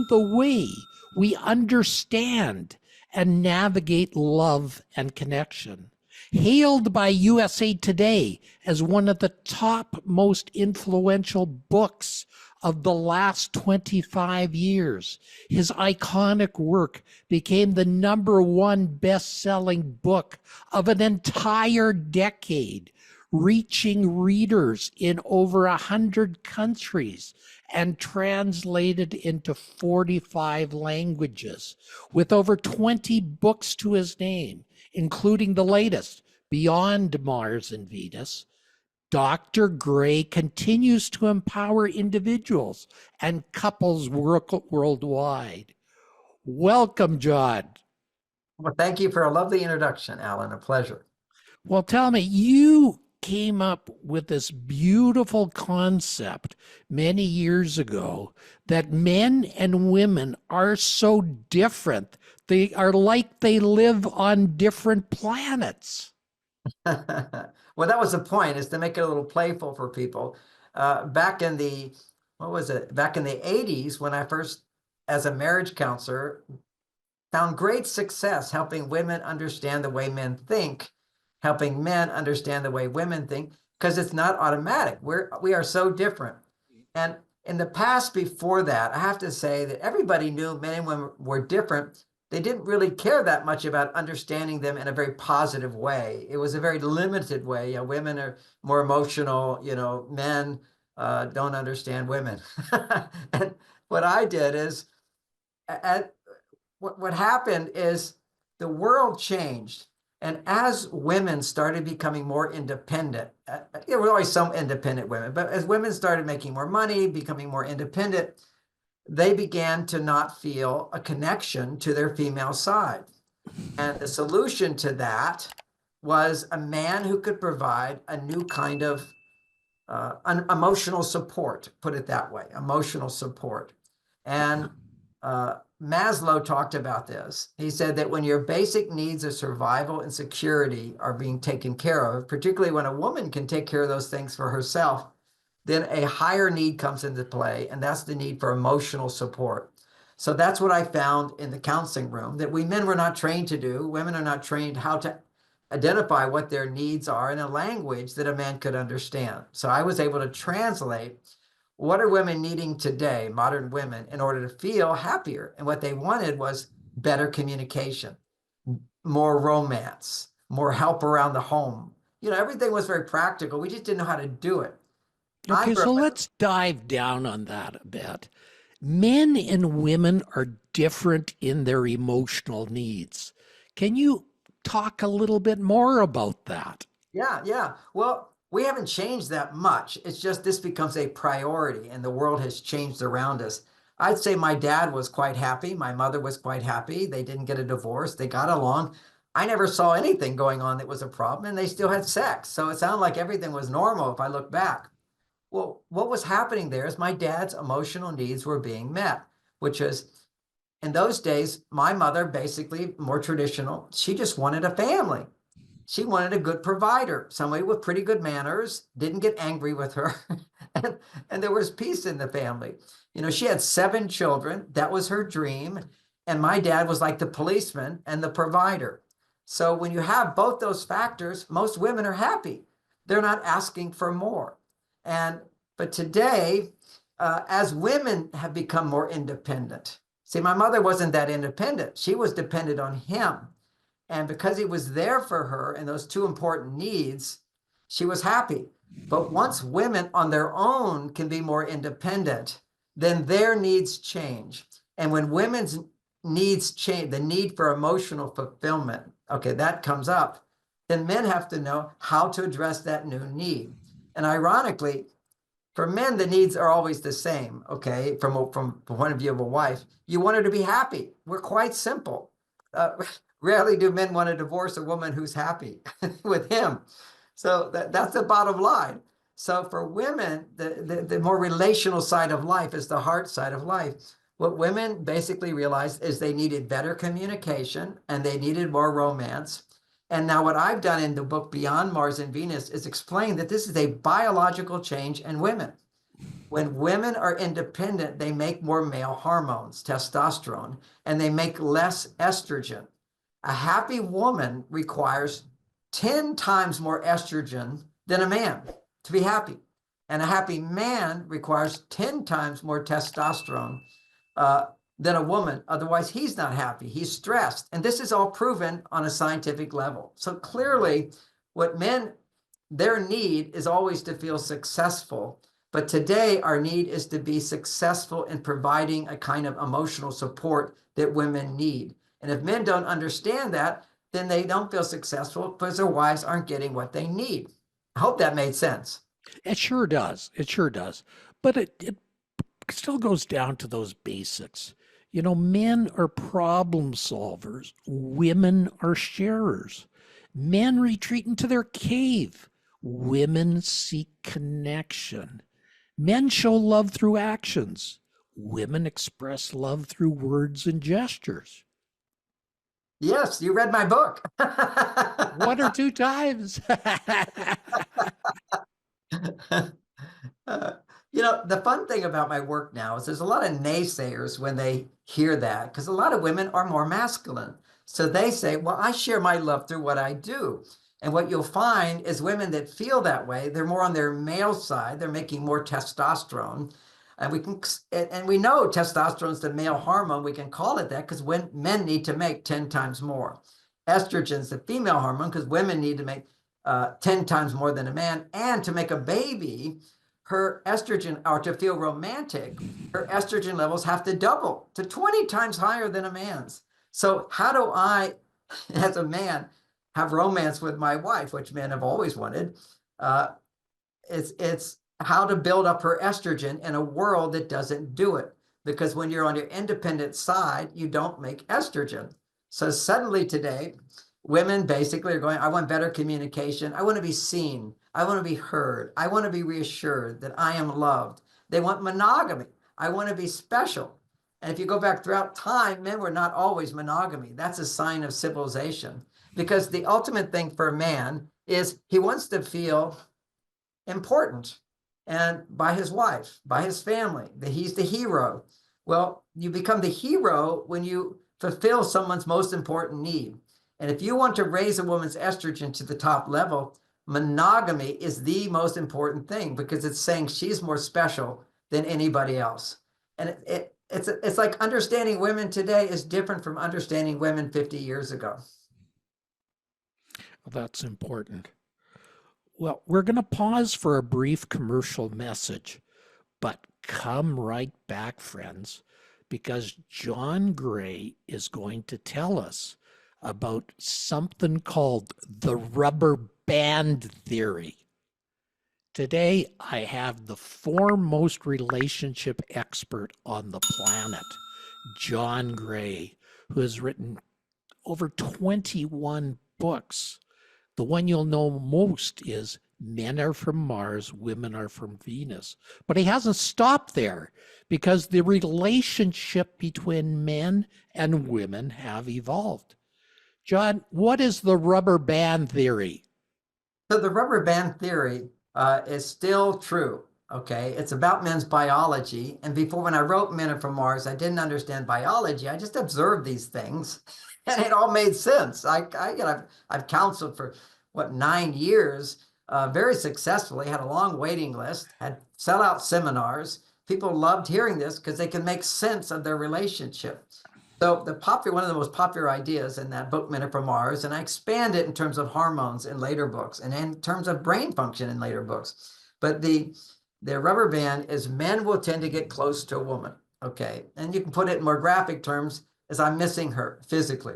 the way we understand and navigate love and connection. Hailed by USA Today as one of the top most influential books of the last 25 years, his iconic work became the #1 best-selling book of an entire decade, reaching readers in over 100 countries and translated into 45 languages, with over 20 books to his name, including the latest, Beyond Mars and Venus. Dr. Gray continues to empower individuals and couples worldwide. Welcome, John. Well, thank you for a lovely introduction, Alan. A pleasure. Well, tell me, you came up with this beautiful concept many years ago that men and women are so different. They are like they live on different planets. Well, that was the point, is to make it a little playful for people. Back in the, Back in the 80s, when I first, as a marriage counselor, found great success helping women understand the way men think, helping men understand the way women think, because it's not automatic. We are so different. And in the past before that, I have to say that everybody knew men and women were different. They didn't really care that much about understanding them in a very positive way. It was a very limited way. You know, women are more emotional, men don't understand women. And what I did is, what happened is the world changed. And as women started becoming more independent, there were always some independent women, but as women started making more money, becoming more independent, they began to not feel a connection to their female side. And the solution to that was a man who could provide a new kind of emotional support, put it that way, emotional support. And Maslow talked about this. He said that when your basic needs of survival and security are being taken care of, particularly when a woman can take care of those things for herself, then a higher need comes into play, and that's the need for emotional support. So that's what I found in the counseling room, that we men were not trained to do. Women are not trained how to identify what their needs are in a language that a man could understand. So I was able to translate what are women needing today, modern women, in order to feel happier. And what they wanted was better communication, more romance, more help around the home. Everything was very practical. We just didn't know how to do it. Okay, so let's dive down on that a bit. Men and women are different in their emotional needs. Can you talk a little bit more about that? Yeah. Well, we haven't changed that much. It's just this becomes a priority, and the world has changed around us. I'd say my dad was quite happy. My mother was quite happy. They didn't get a divorce. They got along. I never saw anything going on that was a problem, and they still had sex. So it sounded like everything was normal if I look back. Well, what was happening there is my dad's emotional needs were being met, which is, in those days, my mother, basically more traditional, she just wanted a family. She wanted a good provider, somebody with pretty good manners, didn't get angry with her, and there was peace in the family. She had 7 children. That was her dream. And my dad was like the policeman and the provider. So when you have both those factors, most women are happy. They're not asking for more. But today, as women have become more independent, see, my mother wasn't that independent. She was dependent on him. And because he was there for her and those 2 important needs, she was happy. But once women on their own can be more independent, then their needs change. And when women's needs change, the need for emotional fulfillment, okay, that comes up, then men have to know how to address that new need. And ironically, for men, the needs are always the same, okay? From the point of view of a wife, you want her to be happy. We're quite simple. Rarely do men want to divorce a woman who's happy with him. So that's the bottom line. So for women, the more relational side of life is the heart side of life. What women basically realized is they needed better communication and they needed more romance. And now what I've done in the book Beyond Mars and Venus is explain that this is a biological change in women. When women are independent, they make more male hormones, testosterone, and they make less estrogen. A happy woman requires 10 times more estrogen than a man to be happy. And a happy man requires 10 times more testosterone uh, than a woman. Otherwise, he's not happy. He's stressed. And this is all proven on a scientific level. So clearly, what men, their need is always to feel successful. But today, our need is to be successful in providing a kind of emotional support that women need. And if men don't understand that, then they don't feel successful because their wives aren't getting what they need. I hope that made sense. It sure does. It sure does. But it still goes down to those basics. You know, men are problem solvers, women are sharers. Men retreat into their cave, women seek connection. Men show love through actions, women express love through words and gestures. Yes, you read my book. 1 or 2 times. You know, the fun thing about my work now is there's a lot of naysayers when they hear that, because a lot of women are more masculine. So they say, well, I share my love through what I do. And what you'll find is women that feel that way, they're more on their male side, they're making more testosterone. And we know testosterone is the male hormone. We can call it that because when men need to make 10 times more. Estrogen is the female hormone because women need to make 10 times more than a man. And to make a baby, her estrogen, or to feel romantic, her estrogen levels have to double to 20 times higher than a man's. So how do I, as a man, have romance with my wife, which men have always wanted? It's how to build up her estrogen in a world that doesn't do it. Because when you're on your independent side, you don't make estrogen. So suddenly today, women basically are going, I want better communication. I want to be seen. I want to be heard. I want to be reassured that I am loved. They want monogamy. I want to be special. And if you go back throughout time, men were not always monogamy. That's a sign of civilization. Because the ultimate thing for a man is he wants to feel important, and by his wife, by his family, that he's the hero. Well, you become the hero when you fulfill someone's most important need. And if you want to raise a woman's estrogen to the top level, monogamy is the most important thing because it's saying she's more special than anybody else. And it's like understanding women today is different from understanding women 50 years ago. That's important. Well, we're going to pause for a brief commercial message, but come right back, friends, because John Gray is going to tell us about something called the rubber band theory. Today, I have the foremost relationship expert on the planet, John Gray, who has written over 21 books. The one you'll know most is Men Are From Mars, Women Are From Venus. But he hasn't stopped there because the relationship between men and women have evolved. John, what is the rubber band theory? So the rubber band theory is still true. Okay, it's about men's biology. And before, when I wrote Men Are From Mars, I didn't understand biology. I just observed these things, and it all made sense. I've counseled for 9 years, very successfully. Had a long waiting list. Had sellout seminars. People loved hearing this because they can make sense of their relationship. So one of the most popular ideas in that book, Men Are From Mars, and I expand it in terms of hormones in later books and in terms of brain function in later books. But the rubber band is men will tend to get close to a woman. Okay. And you can put it in more graphic terms as I'm missing her physically.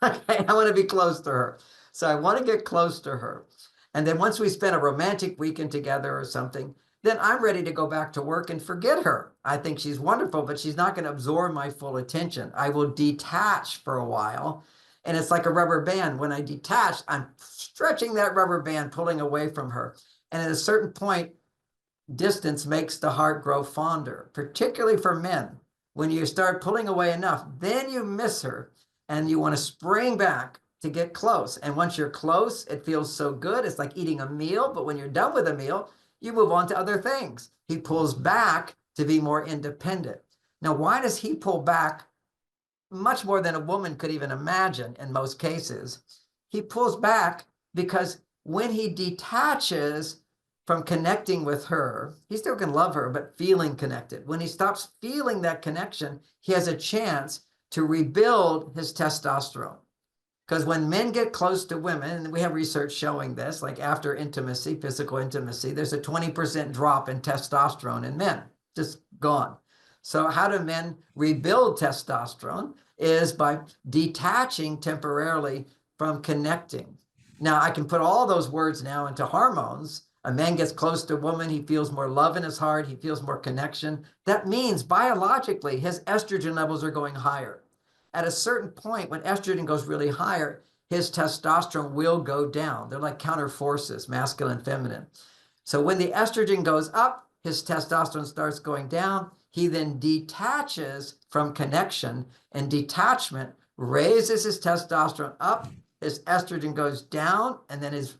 Okay. I want to be close to her. So I want to get close to her. And then once we spend a romantic weekend together or something, then I'm ready to go back to work and forget her. I think she's wonderful, but she's not going to absorb my full attention. I will detach for a while. And it's like a rubber band. When I detach, I'm stretching that rubber band, pulling away from her. And at a certain point, distance makes the heart grow fonder, particularly for men. When you start pulling away enough, then you miss her and you want to spring back to get close. And once you're close, it feels so good. It's like eating a meal. But when you're done with a meal, you move on to other things. He pulls back to be more independent. Now, why does he pull back much more than a woman could even imagine in most cases? He pulls back because when he detaches from connecting with her, he still can love her, but feeling connected. When he stops feeling that connection, he has a chance to rebuild his testosterone. Because when men get close to women, and we have research showing this, like after intimacy, physical intimacy, there's a 20% drop in testosterone in men, just gone. So how do men rebuild testosterone? Is by detaching temporarily from connecting. Now, I can put all those words now into hormones. A man gets close to a woman, he feels more love in his heart, he feels more connection. That means biologically, his estrogen levels are going higher. At a certain point, when estrogen goes really higher, his testosterone will go down. They're like counter forces, masculine and feminine. So when the estrogen goes up, his testosterone starts going down. He then detaches from connection, and detachment raises his testosterone up. His estrogen goes down, and then his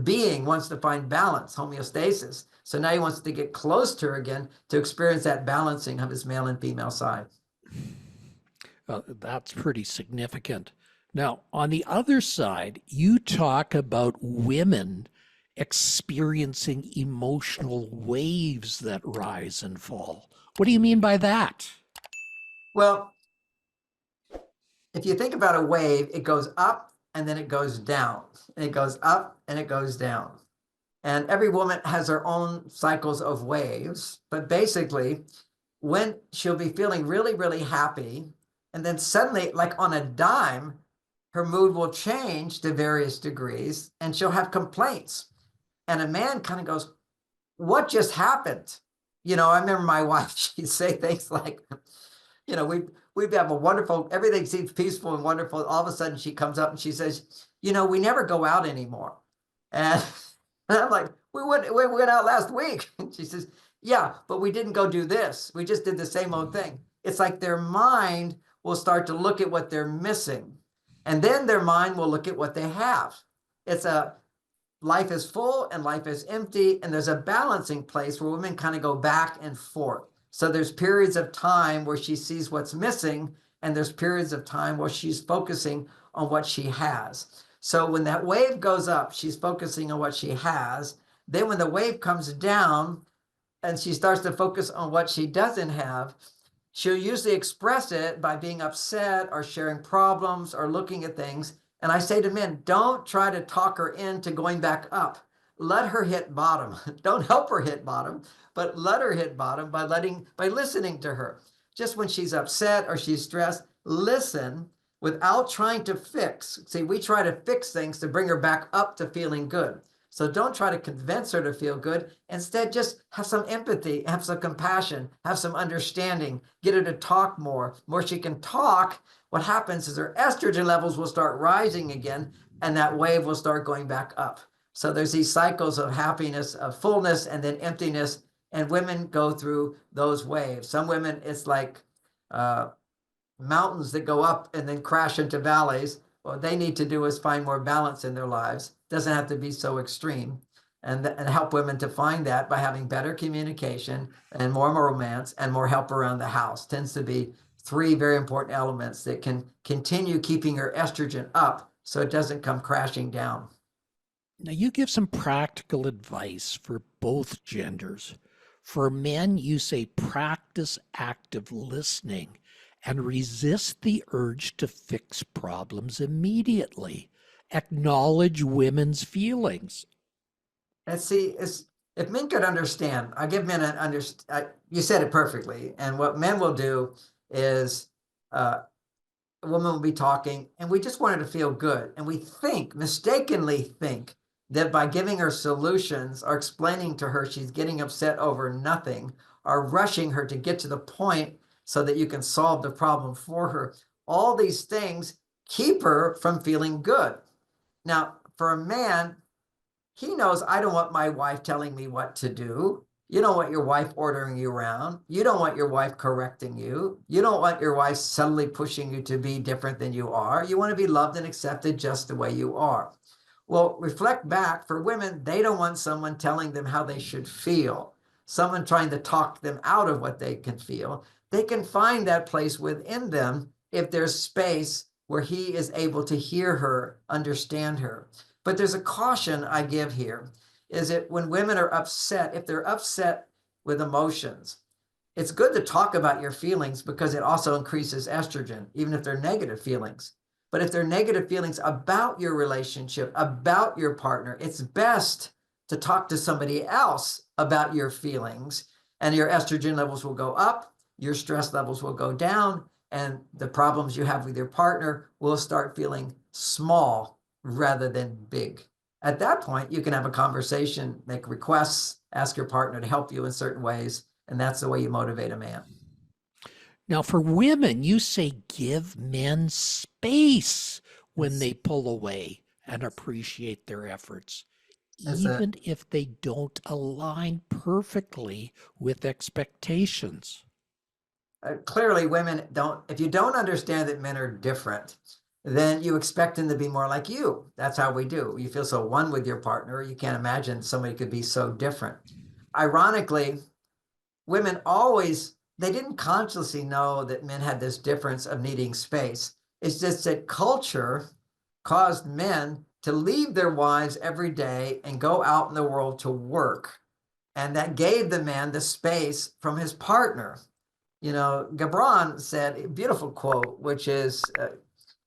being wants to find balance, homeostasis. So now he wants to get close to her again to experience that balancing of his male and female side. That's pretty significant. Now, on the other side, you talk about women experiencing emotional waves that rise and fall. What do you mean by that? Well, if you think about a wave, it goes up and then it goes down. And it goes up and it goes down. And every woman has her own cycles of waves. But basically, when she'll be feeling really, really happy, and then suddenly, like on a dime, her mood will change to various degrees, and she'll have complaints. And a man kind of goes, what just happened? I remember my wife, she'd say things like, we have a wonderful, everything seems peaceful and wonderful. All of a sudden she comes up and she says, we never go out anymore. And I'm like, we went out last week. And she says, yeah, but we didn't go do this. We just did the same old thing. It's like their mind will start to look at what they're missing. And then their mind will look at what they have. It's a life is full and life is empty. And there's a balancing place where women kind of go back and forth. So there's periods of time where she sees what's missing, and there's periods of time where she's focusing on what she has. So when that wave goes up, she's focusing on what she has. Then when the wave comes down and she starts to focus on what she doesn't have, she'll usually express it by being upset or sharing problems or looking at things. And I say to men, don't try to talk her into going back up. Let her hit bottom. Don't help her hit bottom, but let her hit bottom by listening to her. Just when she's upset or she's stressed, listen without trying to fix. See, we try to fix things to bring her back up to feeling good. So don't try to convince her to feel good. Instead, just have some empathy, have some compassion, have some understanding, get her to talk more. The more she can talk, what happens is her estrogen levels will start rising again, and that wave will start going back up. So there's these cycles of happiness, of fullness, and then emptiness, and women go through those waves. Some women, it's like mountains that go up and then crash into valleys. What they need to do is find more balance in their lives. Doesn't have to be so extreme, and help women to find that by having better communication and more romance and more help around the house. Tends to be three very important elements that can continue keeping her estrogen up so it doesn't come crashing down. Now, you give some practical advice for both genders. For men, you say practice active listening and resist the urge to fix problems immediately. Acknowledge women's feelings. And see, if men could understand, I give men you said it perfectly. And what men will do is a woman will be talking, and we just want her to feel good. And we mistakenly think that by giving her solutions or explaining to her she's getting upset over nothing, or rushing her to get to the point so that you can solve the problem for her, all these things keep her from feeling good. Now, for a man, he knows, I don't want my wife telling me what to do. You don't want your wife ordering you around. You don't want your wife correcting you. You don't want your wife subtly pushing you to be different than you are. You want to be loved and accepted just the way you are. Well, reflect back. For women, they don't want someone telling them how they should feel, someone trying to talk them out of what they can feel. They can find that place within them if there's space where he is able to hear her, understand her. But there's a caution I give here, is that when women are upset, if they're upset with emotions, it's good to talk about your feelings because it also increases estrogen, even if they're negative feelings. But if they're negative feelings about your relationship, about your partner, it's best to talk to somebody else about your feelings, and your estrogen levels will go up, your stress levels will go down, and the problems you have with your partner will start feeling small rather than big. At that point, you can have a conversation, make requests, ask your partner to help you in certain ways, and that's the way you motivate a man. Now, for women, you say give men space when It's, they pull away and appreciate their efforts, it's a even if they don't align perfectly with expectations. clearly women don't, if you don't understand that men are different, then you expect them to be more like you. That's how we do. You feel so one with your partner, you can't imagine somebody could be so different. Ironically, women always, they didn't consciously know that men had this difference of needing space. It's just that culture caused men to leave their wives every day and go out in the world to work. And that gave the man the space from his partner. You know, Gabron said a beautiful quote, which is,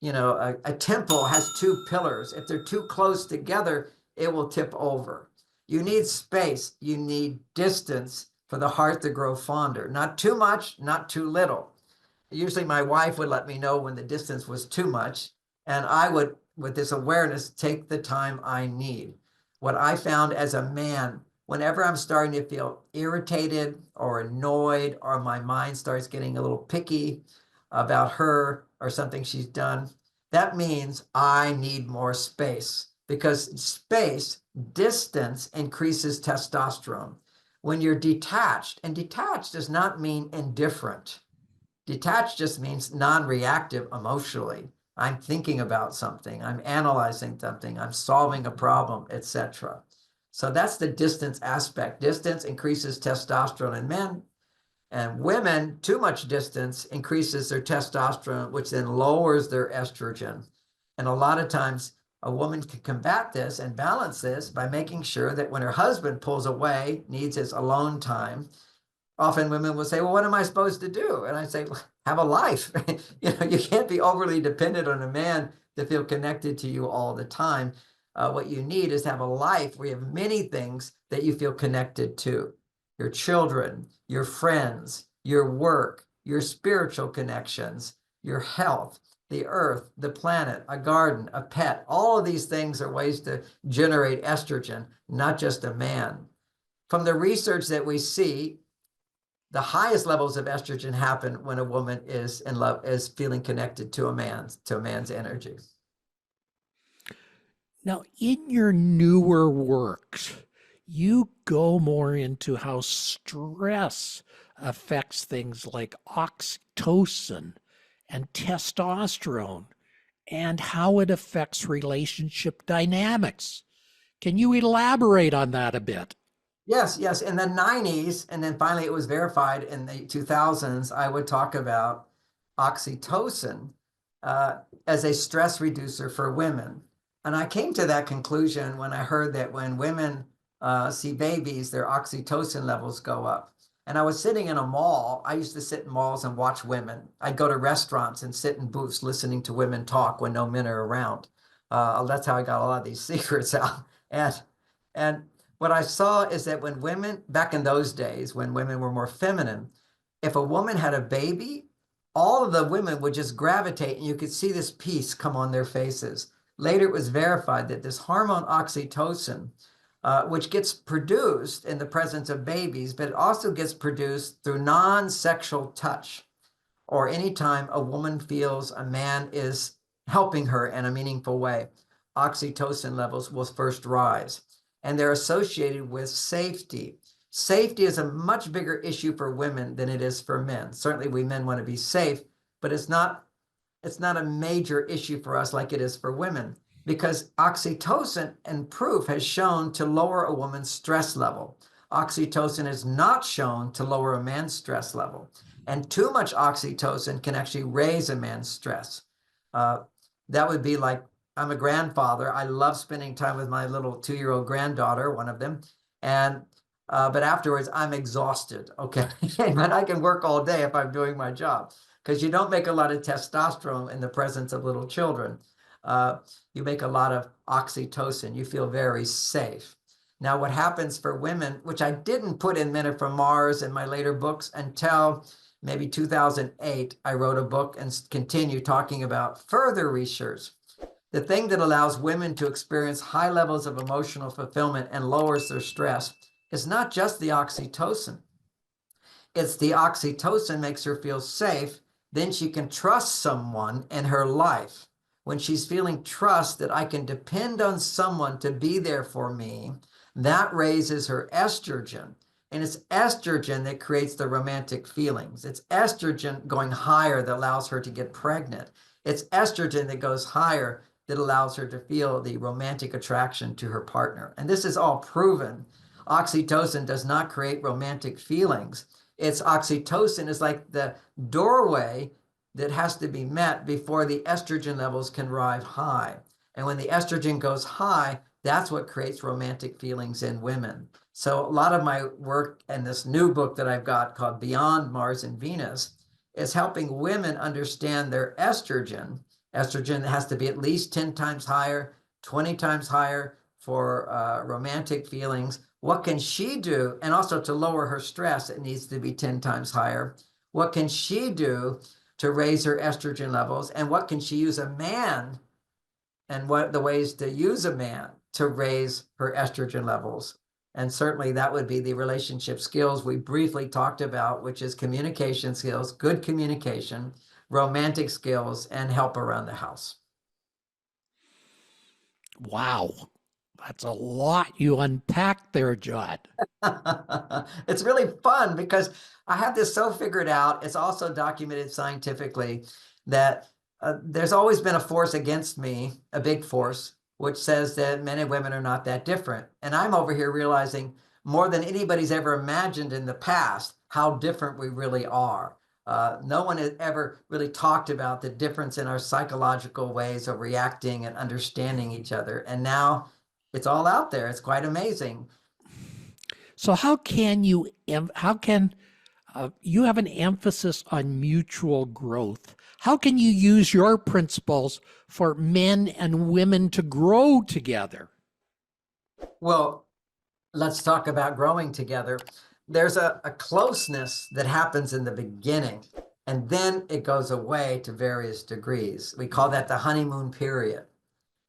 a temple has two pillars. If they're too close together, it will tip over. You need space. You need distance for the heart to grow fonder. Not too much, not too little. Usually my wife would let me know when the distance was too much, and I would, with this awareness, take the time I need. What I found as a man, whenever I'm starting to feel irritated or annoyed, or my mind starts getting a little picky about her or something she's done, that means I need more space, because space, distance increases testosterone. When you're detached, and detached does not mean indifferent. Detached just means non-reactive emotionally. I'm thinking about something, I'm analyzing something, I'm solving a problem, etc. So that's the distance aspect. Distance increases testosterone in men, and women, too much distance increases their testosterone, which then lowers their estrogen. And a lot of times, a woman can combat this and balance this by making sure that when her husband pulls away, needs his alone time, often women will say, well, what am I supposed to do? And I say, have a life. You can't be overly dependent on a man to feel connected to you all the time. What you need is to have a life where you have many things that you feel connected to: your children, your friends, your work, your spiritual connections, your health, the earth, the planet, a garden, a pet. All of these things are ways to generate estrogen, not just a man. From the research that we see, the highest levels of estrogen happen when a woman is in love, is feeling connected to a man's energy. Now, in your newer works, you go more into how stress affects things like oxytocin and testosterone and how it affects relationship dynamics. Can you elaborate on that a bit? Yes, yes. In the 90s, and then finally it was verified in the 2000s, I would talk about oxytocin as a stress reducer for women. And I came to that conclusion when I heard that when women see babies, their oxytocin levels go up. And I was sitting in a mall. I used to sit in malls and watch women. I'd go to restaurants and sit in booths listening to women talk when no men are around. That's how I got a lot of these secrets out. And what I saw is that when women, back in those days, when women were more feminine, if a woman had a baby, all of the women would just gravitate, and you could see this peace come on their faces. Later, it was verified that this hormone oxytocin, which gets produced in the presence of babies, but it also gets produced through non-sexual touch, or anytime a woman feels a man is helping her in a meaningful way, oxytocin levels will first rise. And they're associated with safety. Safety is a much bigger issue for women than it is for men. Certainly we men want to be safe, but it's not a major issue for us like it is for women. because oxytocin in proof has shown to lower a woman's stress level. Oxytocin is not shown to lower a man's stress level. And too much oxytocin can actually raise a man's stress. That would be like, I'm a grandfather. I love spending time with my little 2-year-old granddaughter, one of them. And but afterwards, I'm exhausted. Okay, but I can work all day if I'm doing my job, because you don't make a lot of testosterone in the presence of little children. You make a lot of oxytocin. You feel very safe. Now, what happens for women, which I didn't put in Men Are From Mars in my later books until maybe 2008, I wrote a book and continue talking about further research. The thing that allows women to experience high levels of emotional fulfillment and lowers their stress is not just the oxytocin. It's the oxytocin makes her feel safe. Then she can trust someone in her life. When she's feeling trust that I can depend on someone to be there for me, that raises her estrogen. And it's estrogen that creates the romantic feelings. It's estrogen going higher that allows her to get pregnant. It's estrogen that goes higher that allows her to feel the romantic attraction to her partner. And this is all proven. Oxytocin does not create romantic feelings. It's oxytocin is like the doorway that has to be met before the estrogen levels can rise high. And when the estrogen goes high, that's what creates romantic feelings in women. So a lot of my work in this new book that I've got called Beyond Mars and Venus is helping women understand their estrogen. Estrogen has to be at least 10 times higher, 20 times higher for romantic feelings. What can she do? And also to lower her stress, it needs to be 10 times higher. What can she do to raise her estrogen levels? And what can she use a man, and what the ways to use a man to raise her estrogen levels? And certainly that would be the relationship skills we briefly talked about, which is communication skills, good communication, romantic skills, and help around the house. Wow. That's a lot you unpacked there, Judd. It's really fun because I have this so figured out. It's also documented scientifically that there's always been a force against me, a big force, which says that men and women are not that different. And I'm over here realizing more than anybody's ever imagined in the past how different we really are. No one has ever really talked about the difference in our psychological ways of reacting and understanding each other. And now it's all out there. It's quite amazing. So how can you you have an emphasis on mutual growth? How can you use your principles for men and women to grow together? Well, let's talk about growing together. There's a closeness that happens in the beginning, and then it goes away to various degrees. We call that the honeymoon period.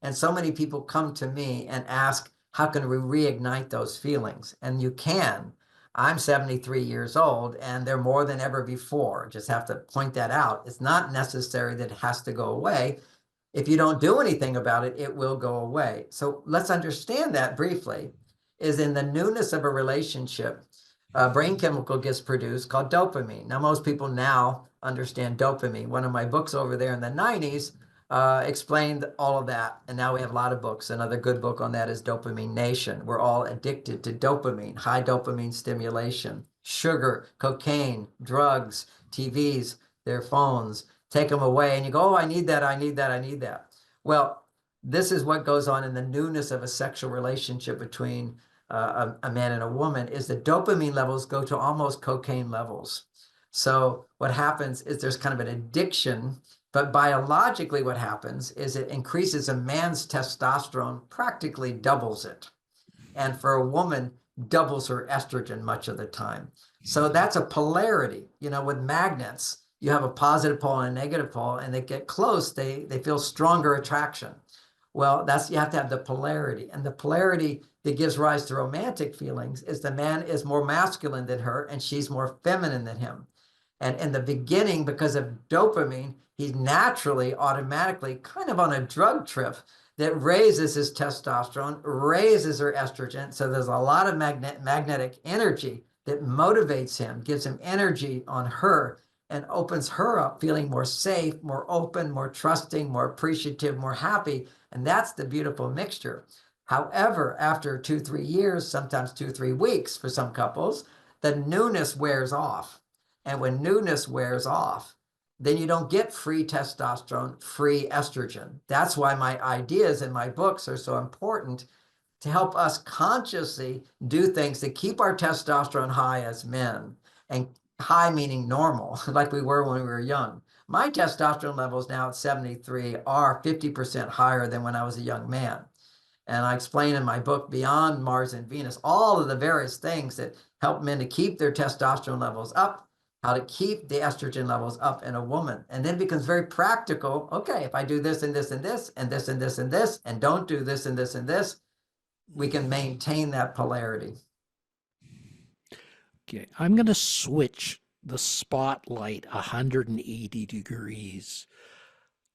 And so many people come to me and ask, how can we reignite those feelings? And you can. I'm 73 years old, and they're more than ever before. Just have to point that out. It's not necessary that it has to go away. If you don't do anything about it, it will go away. So let's understand that briefly, is in the newness of a relationship, a brain chemical gets produced called dopamine. Now, most people now understand dopamine. One of my books over there in the 90s explained all of that. And now we have a lot of books. Another good book on that is Dopamine Nation. We're all addicted to dopamine, high dopamine stimulation, sugar, cocaine, drugs, TVs, their phones. Take them away and you go, oh, I need that, I need that, I need that. Well, this is what goes on in the newness of a sexual relationship between a man and a woman, is the dopamine levels go to almost cocaine levels. So what happens is there's kind of an addiction, but biologically what happens is it increases a man's testosterone, practically doubles it. And for a woman, doubles her estrogen much of the time. So that's a polarity. You know, with magnets, you have a positive pole and a negative pole, and they get close, they feel stronger attraction. Well, you have to have the polarity. And the polarity that gives rise to romantic feelings is the man is more masculine than her, and she's more feminine than him. And in the beginning, because of dopamine, he's naturally, automatically kind of on a drug trip that raises his testosterone, raises her estrogen. So there's a lot of magnetic energy that motivates him, gives him energy on her. and opens her up, feeling more safe, more open, more trusting, more appreciative, more happy. And that's the beautiful mixture. However, after 2-3 years, sometimes 2-3 weeks for some couples, the newness wears off. And when newness wears off, then you don't get free testosterone, free estrogen. That's why my ideas in my books are so important, to help us consciously do things to keep our testosterone high as men, and high meaning normal, like we were when we were young. My testosterone levels now at 73 are 50% higher than when I was a young man. And I explain in my book, Beyond Mars and Venus, all of the various things that help men to keep their testosterone levels up, how to keep the estrogen levels up in a woman. And then it becomes very practical. Okay, if I do this and this and this and this and this and this, and don't do this and this and this, we can maintain that polarity. Okay, I'm going to switch the spotlight 180 degrees.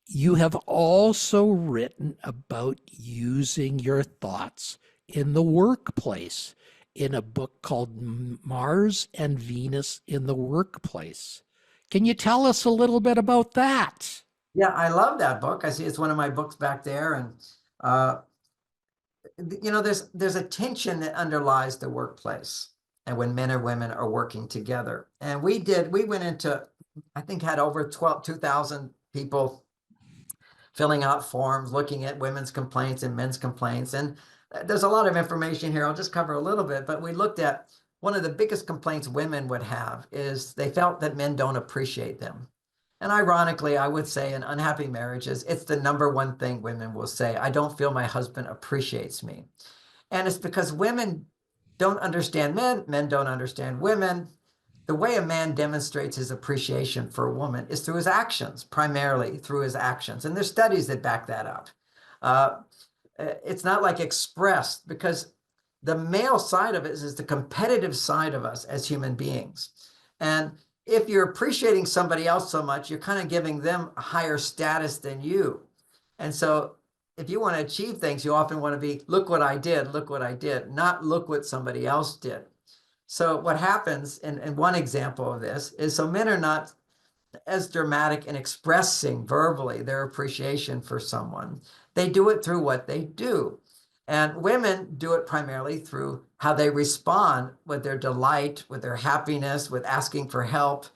You have also written about using your thoughts in the workplace in a book called Mars and Venus in the Workplace. Can you tell us a little bit about that? Yeah, I love that book. I see it's one of my books back there. And there's a tension that underlies the workplace and when men and women are working together. And we went into, I think, had over 2,000 people filling out forms, looking at women's complaints and men's complaints. And there's a lot of information here. I'll just cover a little bit, but we looked at one of the biggest complaints women would have is they felt that men don't appreciate them. And ironically, I would say in unhappy marriages, it's the number one thing women will say. I don't feel my husband appreciates me. And it's because women don't understand men, men don't understand women. The way a man demonstrates his appreciation for a woman is through his actions, primarily through his actions. And there's studies that back that up. It's not like expressed, because the male side of it is the competitive side of us as human beings. And if you're appreciating somebody else so much, you're kind of giving them a higher status than you. And so if you want to achieve things, you often want to be, look what I did, not look what somebody else did. So what happens, and one example of this is, so men are not as dramatic in expressing verbally their appreciation for someone. They do it through what they do. And women do it primarily through how they respond with their delight, with their happiness, with asking for help,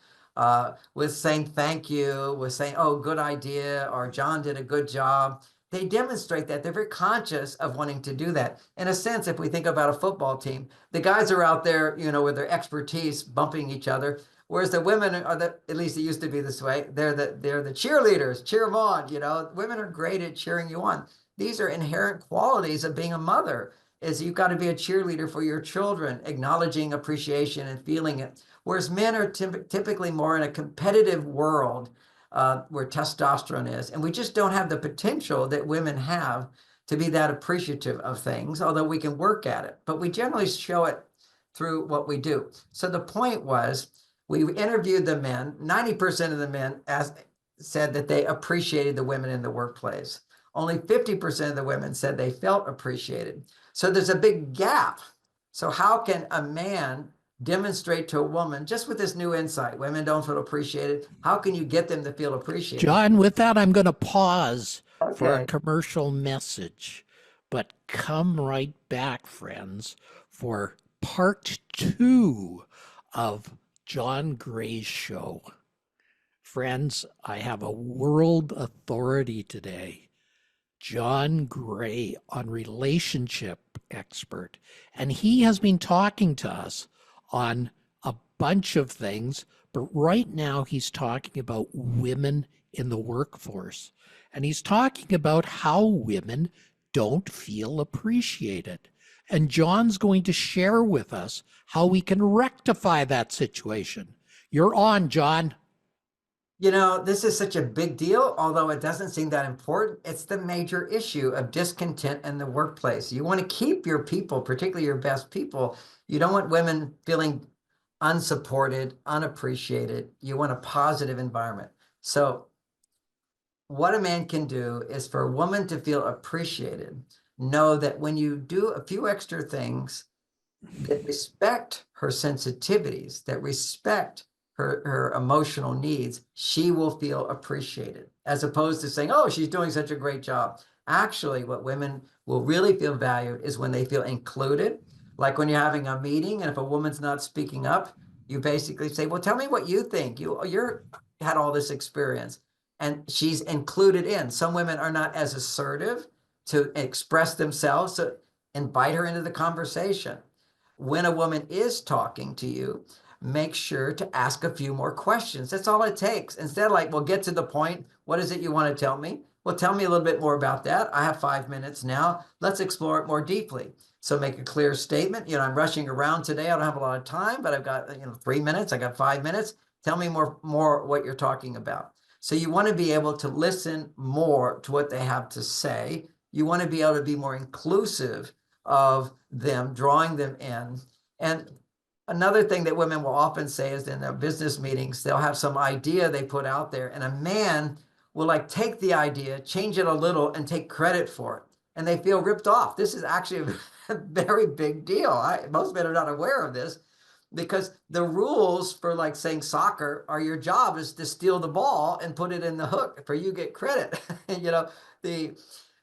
with saying thank you, with saying, oh, good idea, or John did a good job. They demonstrate that. They're very conscious of wanting to do that. In a sense, if we think about a football team, the guys are out there, with their expertise bumping each other, whereas the women are at least it used to be this way, they're the cheerleaders, cheer them on. Women are great at cheering you on. These are inherent qualities of being a mother, is you've got to be a cheerleader for your children, acknowledging appreciation and feeling it. Whereas men are typically more in a competitive world, where testosterone is. And we just don't have the potential that women have to be that appreciative of things, although we can work at it. But we generally show it through what we do. So the point was, we interviewed the men. 90% of the men said that they appreciated the women in the workplace. Only 50% of the women said they felt appreciated. So there's a big gap. So how can a man demonstrate to a woman, just with this new insight, women don't feel appreciated, how can you get them to feel appreciated? John, with that, I'm going to pause for a Okay. commercial message, but come right back, friends, for part 2 of John Gray's show. Friends, I have a world authority today, John Gray, on relationship expert, and he has been talking to us on a bunch of things, but right now he's talking about women in the workforce, and he's talking about how women don't feel appreciated. And John's going to share with us how we can rectify that situation. You're on, John. This is such a big deal, although it doesn't seem that important. It's the major issue of discontent in the workplace. You want to keep your people, particularly your best people. You don't want women feeling unsupported, unappreciated. You want a positive environment. So what a man can do is, for a woman to feel appreciated, know that when you do a few extra things that respect her sensitivities, that respect her emotional needs, she will feel appreciated, as opposed to saying, oh, she's doing such a great job. Actually, what women will really feel valued is when they feel included. Like when you're having a meeting and if a woman's not speaking up, you basically say, well, tell me what you think. You're had all this experience. And she's included in. Some women are not as assertive to express themselves, so invite her into the conversation. When a woman is talking to you, make sure to ask a few more questions. That's all it takes. Instead of like, well, get to the point. What is it you want to tell me? Well, tell me a little bit more about that. I have 5 minutes now. Let's explore it more deeply. So make a clear statement. I'm rushing around today. I don't have a lot of time, but I've got 3 minutes. I got 5 minutes. Tell me more what you're talking about. So you want to be able to listen more to what they have to say. You want to be able to be more inclusive of them, drawing them in. And another thing that women will often say is in their business meetings, they'll have some idea they put out there, and a man will like take the idea, change it a little, and take credit for it. And they feel ripped off. This is actually a very big deal. Most men are not aware of this, because the rules for like saying soccer are your job is to steal the ball and put it in the hook for you get credit.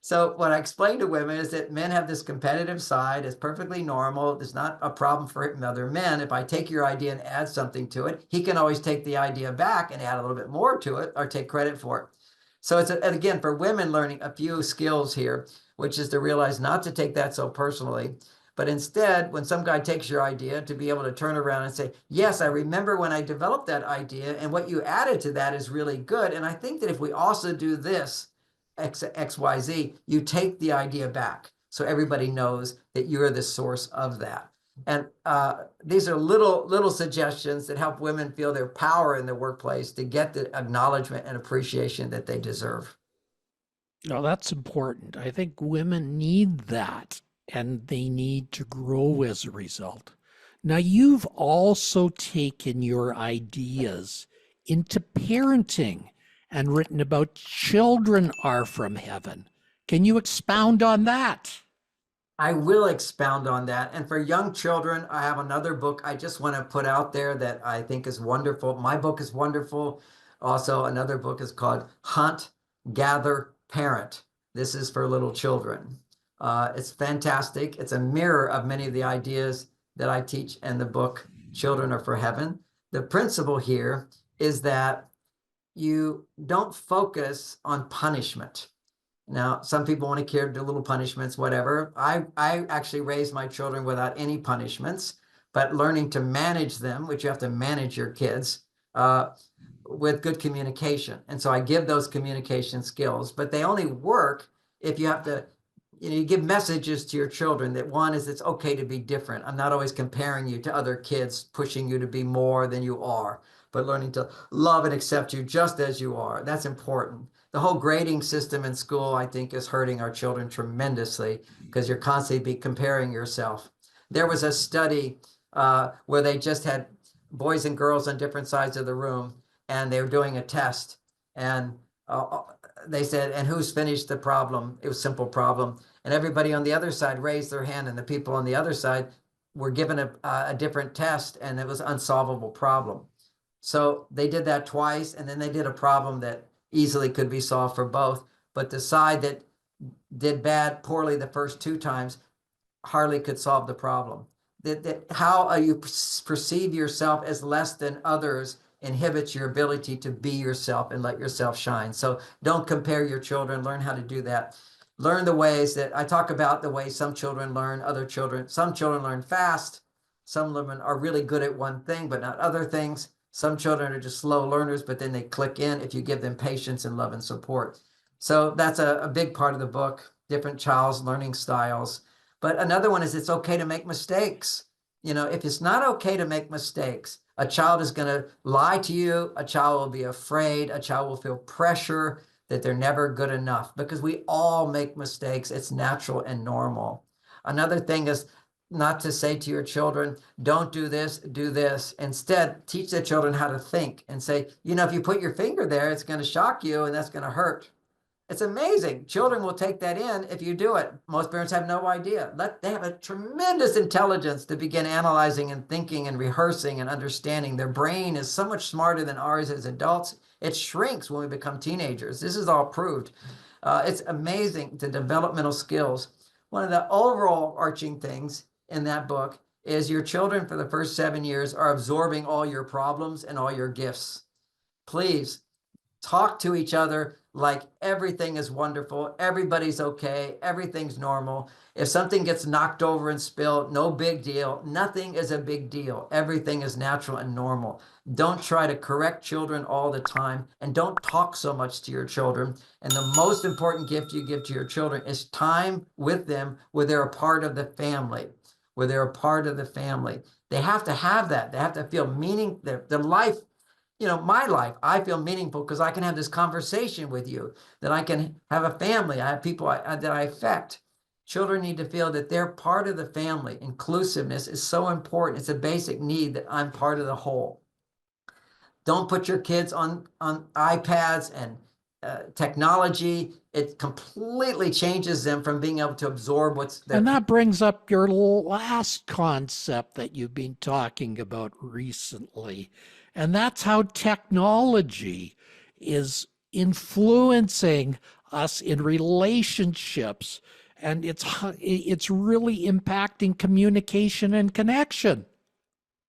So what I explain to women is that men have this competitive side. It's perfectly normal. It's not a problem for other men. If I take your idea and add something to it, he can always take the idea back and add a little bit more to it or take credit for it. So it's, again, for women learning a few skills here, which is to realize not to take that so personally, but instead, when some guy takes your idea, to be able to turn around and say, yes, I remember when I developed that idea, and what you added to that is really good. And I think that if we also do this, XYZ, you take the idea back. So everybody knows that you're the source of that. And these are little suggestions that help women feel their power in the workplace to get the acknowledgement and appreciation that they deserve. No, that's important. I think women need that, and they need to grow as a result. Now, you've also taken your ideas into parenting and written about children are from heaven. Can you expound on that? I will expound on that. And for young children, I have another book I just want to put out there that I think is wonderful. My book is wonderful. Also, another book is called Hunt, Gather, Parent. This is for little children. It's fantastic. It's a mirror of many of the ideas that I teach in the book, Children Are for Heaven. The principle here is that you don't focus on punishment. Now, some people want to do little punishments, whatever. I actually raised my children without any punishments, but learning to manage them, which you have to manage your kids, with good communication. And so I give those communication skills, but they only work if you have to, you give messages to your children that one is it's okay to be different. I'm not always comparing you to other kids, pushing you to be more than you are, but learning to love and accept you just as you are. That's important. The whole grading system in school, I think, is hurting our children tremendously because you're constantly comparing yourself. There was a study where they just had boys and girls on different sides of the room, and they were doing a test. And they said, and who's finished the problem? It was a simple problem. And everybody on the other side raised their hand, and the people on the other side were given a different test, and it was an unsolvable problem. So they did that twice, and then they did a problem that easily could be solved for both. But the side that did poorly the first 2 times hardly could solve the problem. How you perceive yourself as less than others inhibits your ability to be yourself and let yourself shine. So don't compare your children. Learn how to do that. Learn the ways that I talk about, the way some children learn, some children learn fast. Some women are really good at one thing, but not other things. Some children are just slow learners, but then they click in if you give them patience and love and support. So that's a big part of the book, different child's learning styles. But another one is it's okay to make mistakes. If it's not okay to make mistakes, a child is going to lie to you. A child will be afraid. A child will feel pressure that they're never good enough, because we all make mistakes. It's natural and normal. Another thing is not to say to your children, don't do this, do this. Instead, teach the children how to think and say, if you put your finger there, it's going to shock you and that's going to hurt. It's amazing. Children will take that in if you do it. Most parents have no idea. They have a tremendous intelligence to begin analyzing and thinking and rehearsing and understanding. Their brain is so much smarter than ours as adults. It shrinks when we become teenagers. This is all proved. It's amazing, the developmental skills. One of the overall arching things in that book is your children for the first 7 years are absorbing all your problems and all your gifts. Please talk to each other like everything is wonderful, everybody's okay, everything's normal. If something gets knocked over and spilled, no big deal. Nothing is a big deal. Everything is natural and normal. Don't try to correct children all the time, and don't talk so much to your children. And the most important gift you give to your children is time with them where they're a part of the family, where they're a part of the family. They have to have that. They have to feel meaning, their life. My life, I feel meaningful because I can have this conversation with you, that I can have a family, I have people that I affect. Children need to feel that they're part of the family. Inclusiveness is so important. It's a basic need, that I'm part of the whole. Don't put your kids on iPads and technology. It completely changes them from being able to absorb what's there. And that brings up your last concept that you've been talking about recently. And that's how technology is influencing us in relationships. And it's really impacting communication and connection.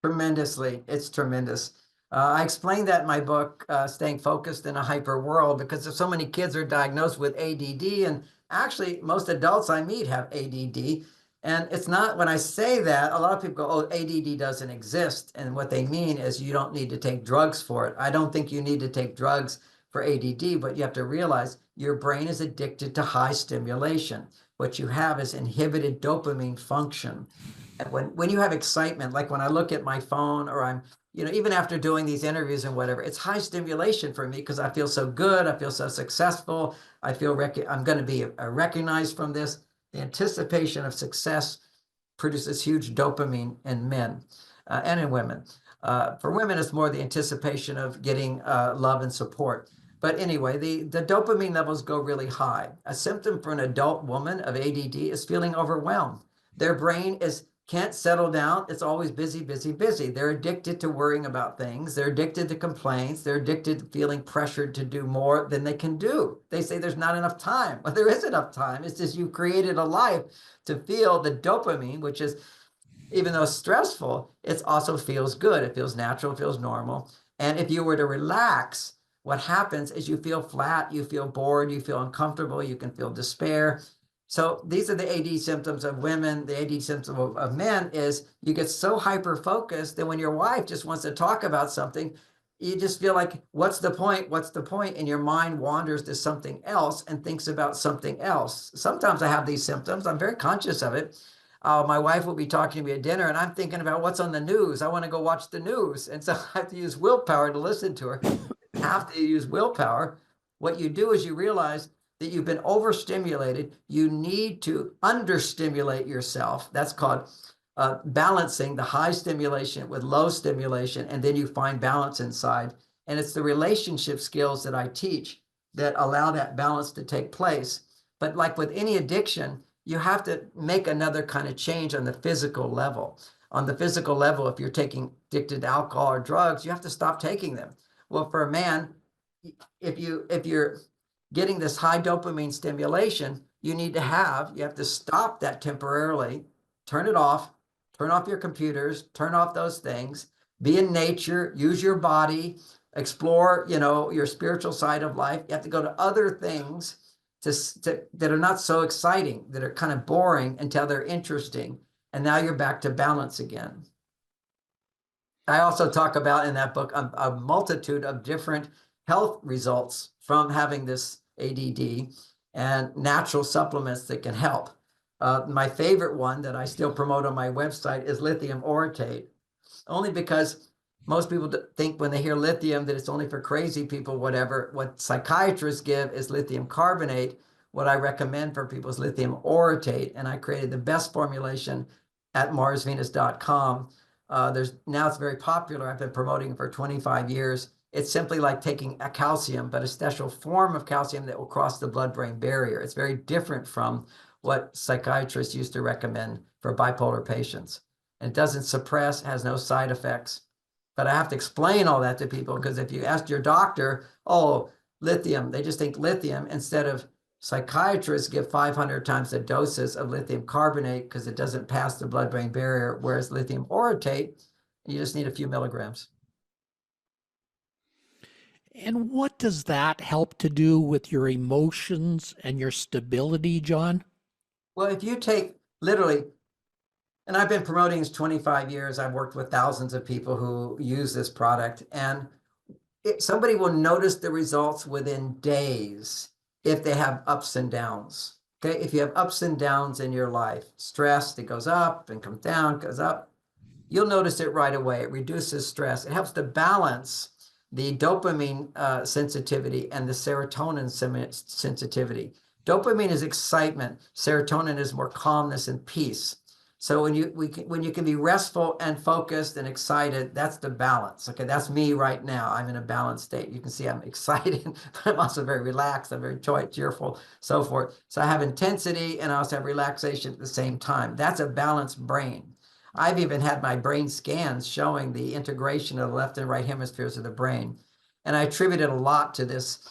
Tremendously. It's tremendous. I explained that in my book, Staying Focused in a Hyper World, because so many kids are diagnosed with ADD, and actually most adults I meet have ADD. And it's not, when I say that, a lot of people go, oh, ADD doesn't exist. And what they mean is you don't need to take drugs for it. I don't think you need to take drugs for ADD, but you have to realize your brain is addicted to high stimulation. What you have is inhibited dopamine function. And when you have excitement, like when I look at my phone, or I'm, even after doing these interviews and whatever, it's high stimulation for me because I feel so good. I feel so successful. I feel I'm going to be recognized from this. The anticipation of success produces huge dopamine in men and in women. For women, it's more the anticipation of getting love and support. But anyway, the dopamine levels go really high. A symptom for an adult woman of ADD is feeling overwhelmed. Their brain can't settle down. It's always busy, busy, busy. They're addicted to worrying about things. They're addicted to complaints. They're addicted to feeling pressured to do more than they can do. They say there's not enough time. Well, there is enough time. It's just you've created a life to feel the dopamine, which is, even though stressful, it also feels good. It feels natural, it feels normal. And if you were to relax, what happens is you feel flat, you feel bored, you feel uncomfortable, you can feel despair. So these are the AD symptoms of women. The AD symptom of men is you get so hyper-focused that when your wife just wants to talk about something, you just feel like, what's the point? What's the point? And your mind wanders to something else and thinks about something else. Sometimes I have these symptoms. I'm very conscious of it. My wife will be talking to me at dinner and I'm thinking about what's on the news. I want to go watch the news. And so I have to use willpower to listen to her. Have to use willpower. What you do is you realize that you've been overstimulated. You need to understimulate yourself. That's called balancing the high stimulation with low stimulation, and then you find balance inside. And it's the relationship skills that I teach that allow that balance to take place. But like with any addiction, you have to make another kind of change on the physical level. On the physical level, if you're addicted to alcohol or drugs, you have to stop taking them. Well, for a man, if you're getting this high dopamine stimulation, you have to stop that temporarily, turn it off, turn off your computers, turn off those things, be in nature, use your body, explore, your spiritual side of life. You have to go to other things that are not so exciting, that are kind of boring until they're interesting. And now you're back to balance again. I also talk about in that book a multitude of different health results from having this ADD and natural supplements that can help. My favorite one that I still promote on my website is lithium orotate, only because most people think when they hear lithium that it's only for crazy people, whatever. What psychiatrists give is lithium carbonate. What I recommend for people is lithium orotate, and I created the best formulation at marsvenus.com. Now it's very popular. I've been promoting it for 25 years. It's simply like taking a calcium, but a special form of calcium that will cross the blood-brain barrier. It's very different from what psychiatrists used to recommend for bipolar patients. And it doesn't suppress, has no side effects. But I have to explain all that to people, because if you ask your doctor, oh, lithium, they just think lithium, instead of psychiatrists give 500 times the doses of lithium carbonate because it doesn't pass the blood-brain barrier, whereas lithium orotate, you just need a few milligrams. And what does that help to do with your emotions and your stability, John? Well, if you take literally, and I've been promoting this 25 years, I've worked with thousands of people who use this product, and somebody will notice the results within days if they have ups and downs. Okay, if you have ups and downs in your life, stress that goes up and comes down, goes up, you'll notice it right away. It reduces stress. It helps to balance the dopamine sensitivity and the serotonin sensitivity. Dopamine is excitement. Serotonin is more calmness and peace. So when you can be restful and focused and excited, that's the balance. Okay, that's me right now. I'm in a balanced state. You can see I'm excited, but I'm also very relaxed. I'm very cheerful, so forth. So I have intensity and I also have relaxation at the same time. That's a balanced brain. I've even had my brain scans showing the integration of the left and right hemispheres of the brain. And I attribute it a lot to this,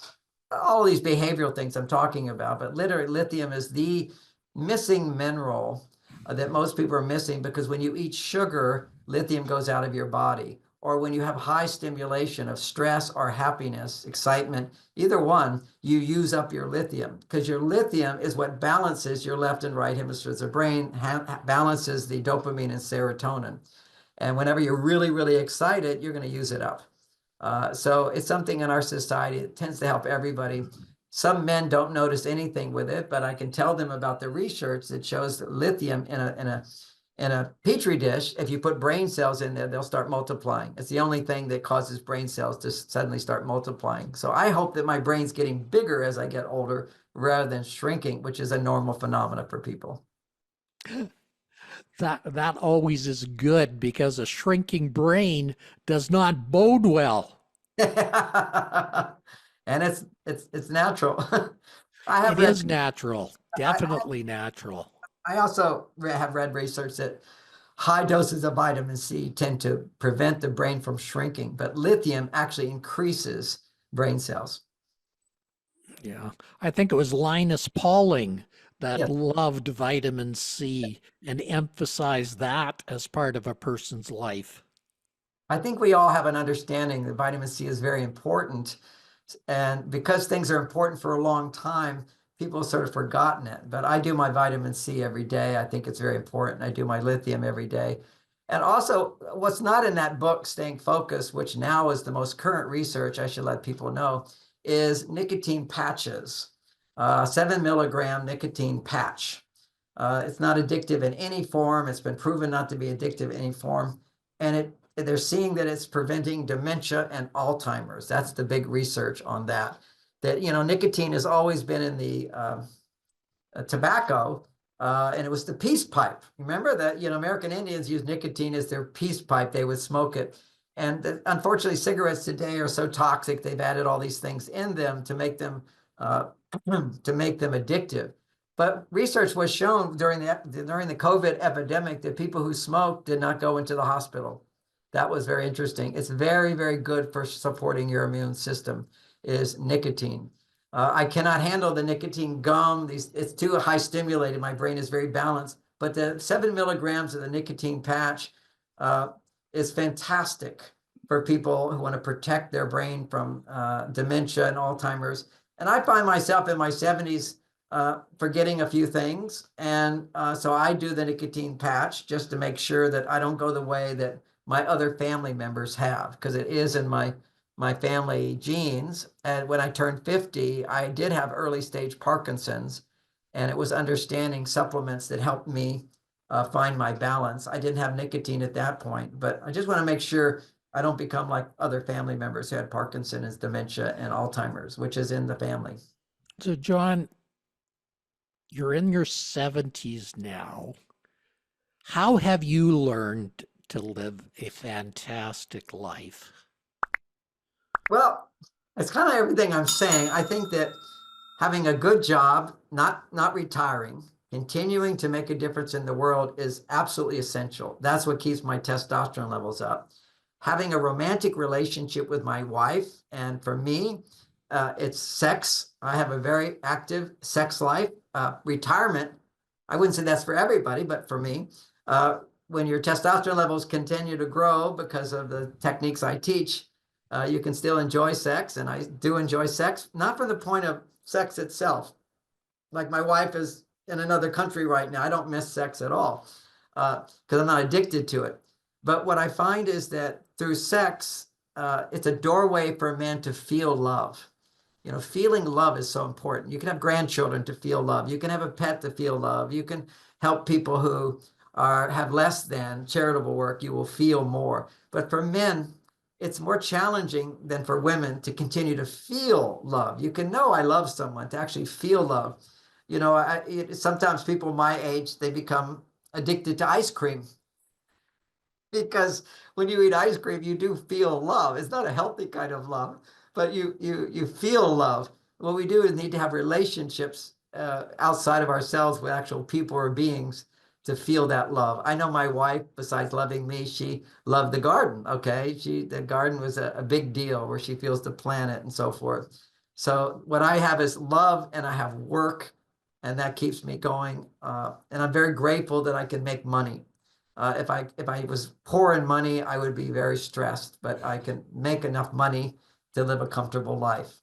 all these behavioral things I'm talking about, but literally lithium is the missing mineral that most people are missing, because when you eat sugar, lithium goes out of your body. Or when you have high stimulation of stress or happiness, excitement, either one, you use up your lithium, because your lithium is what balances your left and right hemispheres of the brain, balances the dopamine and serotonin. And whenever you're really, really excited, you're going to use it up. So it's something in our society that tends to help everybody. Some men don't notice anything with it, but I can tell them about the research that shows that lithium in a petri dish, if you put brain cells in there, they'll start multiplying. It's the only thing that causes brain cells to suddenly start multiplying. So I hope that my brain's getting bigger as I get older rather than shrinking, which is a normal phenomenon for people. That always is good, because a shrinking brain does not bode well. And it's natural. I have It read is natural, definitely natural. I also have read research that high doses of vitamin C tend to prevent the brain from shrinking, but lithium actually increases brain cells. Yeah. I think it was Linus Pauling that Yes. loved vitamin C and emphasized that as part of a person's life. I think we all have an understanding that vitamin C is very important. And because things are important for a long time, people have sort of forgotten it. But I do my vitamin C every day. I think it's very important. I do my lithium every day. And also, what's not in that book, Staying Focused, which now is the most current research, I should let people know, is nicotine patches, 7 milligram nicotine patch. It's not addictive in any form. It's been proven not to be addictive in any form. And they're seeing that it's preventing dementia and Alzheimer's. That's the big research on that. That, nicotine has always been in the tobacco, and it was the peace pipe. Remember that, American Indians used nicotine as their peace pipe. They would smoke it. And unfortunately, cigarettes today are so toxic, they've added all these things in them to make them addictive. But research was shown during the COVID epidemic that people who smoked did not go into the hospital. That was very interesting. It's very, very good for supporting your immune system, is nicotine. I cannot handle the nicotine gum. It's too high stimulated. My brain is very balanced. But the 7 milligrams of the nicotine patch is fantastic for people who want to protect their brain from dementia and Alzheimer's. And I find myself in my 70s forgetting a few things. And so I do the nicotine patch just to make sure that I don't go the way that my other family members have, because it is in my family genes. And when I turned 50, I did have early stage Parkinson's, and it was understanding supplements that helped me find my balance. I didn't have nicotine at that point, but I just want to make sure I don't become like other family members who had Parkinson's, dementia, and Alzheimer's, which is in the family. So, John, you're in your 70s now. How have you learned to live a fantastic life? Well, it's kind of everything I'm saying. I think that having a good job, not retiring, continuing to make a difference in the world is absolutely essential. That's what keeps my testosterone levels up. Having a romantic relationship with my wife, and for me, it's sex. I have a very active sex life. Retirement, I wouldn't say that's for everybody, but for me, when your testosterone levels continue to grow because of the techniques I teach, you can still enjoy sex, and I do enjoy sex, not from the point of sex itself. Like my wife is in another country right now. I don't miss sex at all because I'm not addicted to it. But what I find is that through sex, it's a doorway for a man to feel love. You know, feeling love is so important. You can have grandchildren to feel love. You can have a pet to feel love. You can help people who have less than charitable work. You will feel more. But for men, it's more challenging than for women to continue to feel love. You can know I love someone, to actually feel love. You know, sometimes people my age, they become addicted to ice cream because when you eat ice cream, you do feel love. It's not a healthy kind of love, but you feel love. What we do is need to have relationships outside of ourselves with actual people or beings to feel that love. I know my wife, besides loving me, she loved the garden. Okay, the garden was a big deal where she feels the planet and so forth. So what I have is love, and I have work, and that keeps me going. And I'm very grateful that I can make money. If I was poor in money, I would be very stressed, but I can make enough money to live a comfortable life.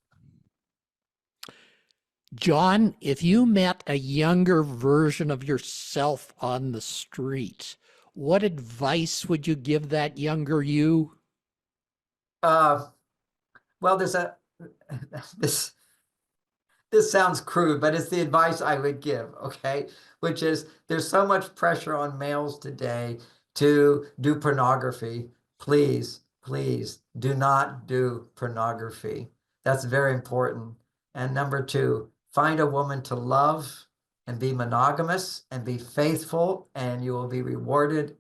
John, if you met a younger version of yourself on the street, what advice would you give that younger you? Uh, well, there's a this this sounds crude, but it's the advice I would give, okay? Which is there's so much pressure on males today to do pornography. Please, please do not do pornography. That's very important. And number two, find a woman to love and be monogamous and be faithful, and you will be rewarded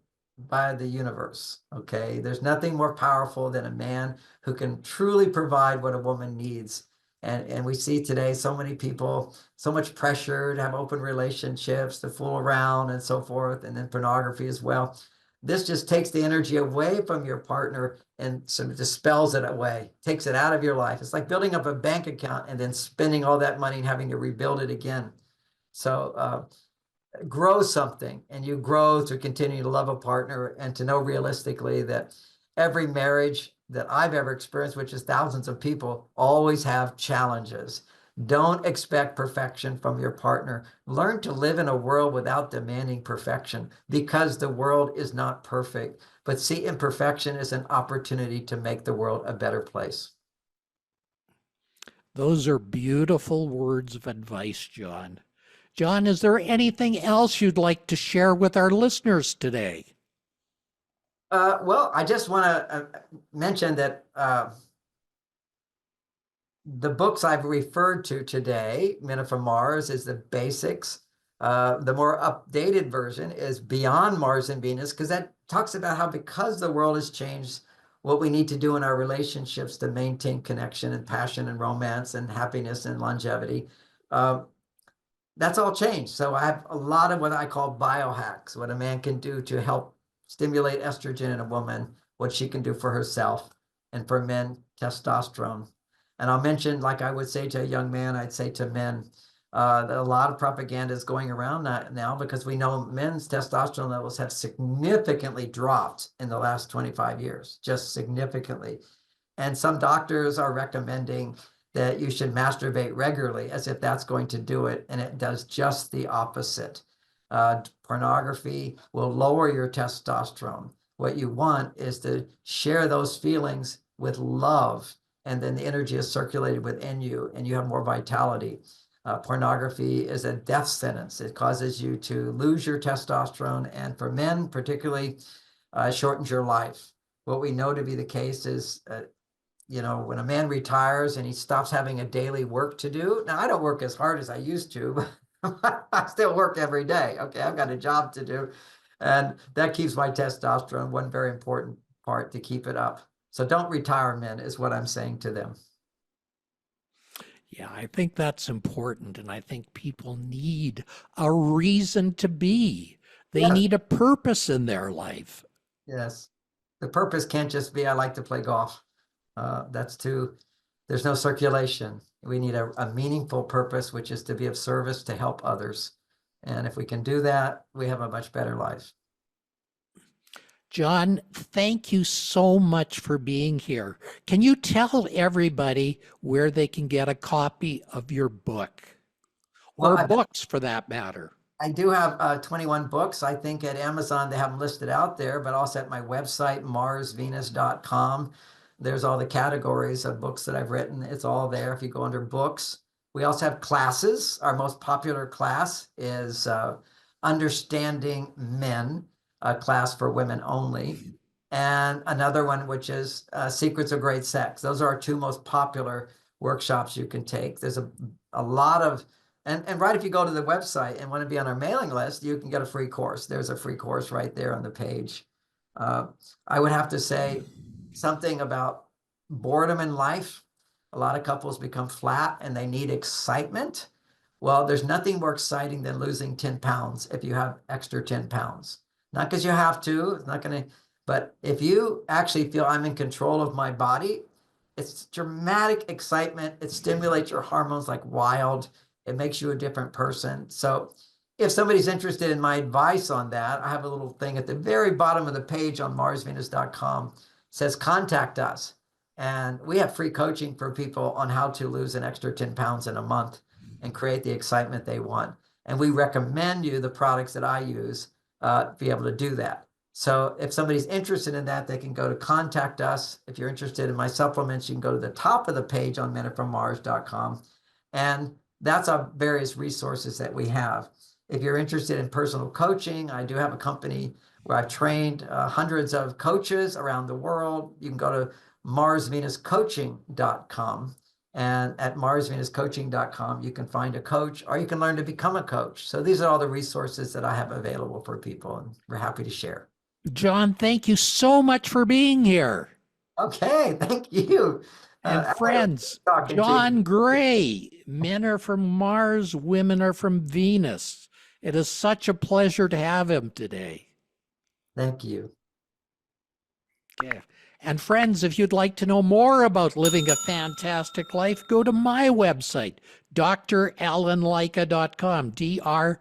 by the universe, okay? There's nothing more powerful than a man who can truly provide what a woman needs. And we see today so many people, so much pressure to have open relationships, to fool around and so forth, and then pornography as well. This just takes the energy away from your partner and sort of dispels it away, takes it out of your life. It's like building up a bank account and then spending all that money and having to rebuild it again. So grow something, and you grow to continue to love a partner and to know realistically that every marriage that I've ever experienced, which is thousands of people, always have challenges. Don't expect perfection from your partner. Learn to live in a world without demanding perfection, because the world is not perfect. But see imperfection as an opportunity to make the world a better place. Those are beautiful words of advice, John. John, is there anything else you'd like to share with our listeners today? Well, I just want to mention that the books I've referred to today, Men Are From Mars, is the basics. The more updated version is Beyond Mars and Venus, because that talks about how, because the world has changed, what we need to do in our relationships to maintain connection and passion and romance and happiness and longevity. That's all changed. So I have a lot of what I call biohacks, what a man can do to help stimulate estrogen in a woman, what she can do for herself, and for men, testosterone. And I'll mention, like I would say to a young man, I'd say to men, that a lot of propaganda is going around now because we know men's testosterone levels have significantly dropped in the last 25 years, just significantly. And some doctors are recommending that you should masturbate regularly, as if that's going to do it, and it does just the opposite. Pornography will lower your testosterone. What you want is to share those feelings with love, and then the energy is circulated within you, and you have more vitality. Pornography is a death sentence. It causes you to lose your testosterone, and for men particularly, shortens your life. What we know to be the case is when a man retires and he stops having a daily work to do. Now, I don't work as hard as I used to, but I still work every day. Okay, I've got a job to do. And that keeps my testosterone, one very important part to keep it up. So don't retire, men, is what I'm saying to them. Yeah, I think that's important. And I think people need a reason to be. They Yes, need a purpose in their life. yes. The purpose can't just be, I like to play golf. There's no circulation. We need a meaningful purpose, which is to be of service to help others. And if we can do that, we have a much better life. John, thank you so much for being here. Can you tell everybody where they can get a copy of your book Well, or books for that matter? I do have 21 books. I think at Amazon they have them listed out there, but also at my website, marsvenus.com. There's all the categories of books that I've written. It's all there if you go under books. We also have classes. Our most popular class is Understanding Men, a class for women only. And another one, which is Secrets of Great Sex. Those are our two most popular workshops you can take. There's a lot of and right, if you go to the website and want to be on our mailing list, you can get a free course. There's a free course right there on the page. I would have to say something about boredom in life. A lot of couples become flat and they need excitement. Well, there's nothing more exciting than losing 10 pounds if you have extra 10 pounds. Not because you have to, it's not going to, but if you actually feel I'm in control of my body, it's dramatic excitement. It stimulates your hormones like wild. It makes you a different person. So if somebody's interested in my advice on that, I have a little thing at the very bottom of the page on marsvenus.com. It says contact us. And we have free coaching for people on how to lose an extra 10 pounds in a month and create the excitement they want. And we recommend you the products that I use to be able to do that. So if somebody's interested in that, they can go to contact us. If you're interested in my supplements, you can go to the top of the page on menofrommars.com. And that's our various resources that we have. If you're interested in personal coaching, I do have a company where I've trained hundreds of coaches around the world. You can go to marsvenuscoaching.com. And at marsvenuscoaching.com, you can find a coach or you can learn to become a coach. So these are all the resources that I have available for people, and we're happy to share. John, thank you so much for being here. Okay, thank you. And friends, John Gray, men are from Mars, women are from Venus. It is such a pleasure to have him today. Thank you. Okay. And friends, if you'd like to know more about living a fantastic life, go to my website, drallenlycka.com, DRALLEN,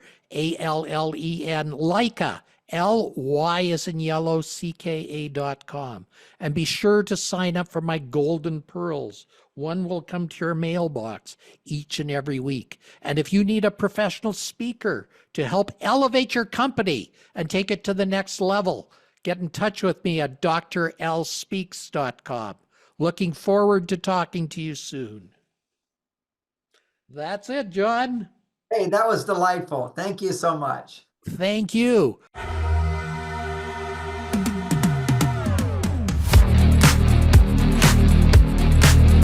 Lycka, LY as in yellow, CKA.com. And be sure to sign up for my Golden Pearls. One will come to your mailbox each and every week. And if you need a professional speaker to help elevate your company and take it to the next level, get in touch with me at drlspeaks.com. Looking forward to talking to you soon. That's it, John. Hey, that was delightful. Thank you so much. Thank you.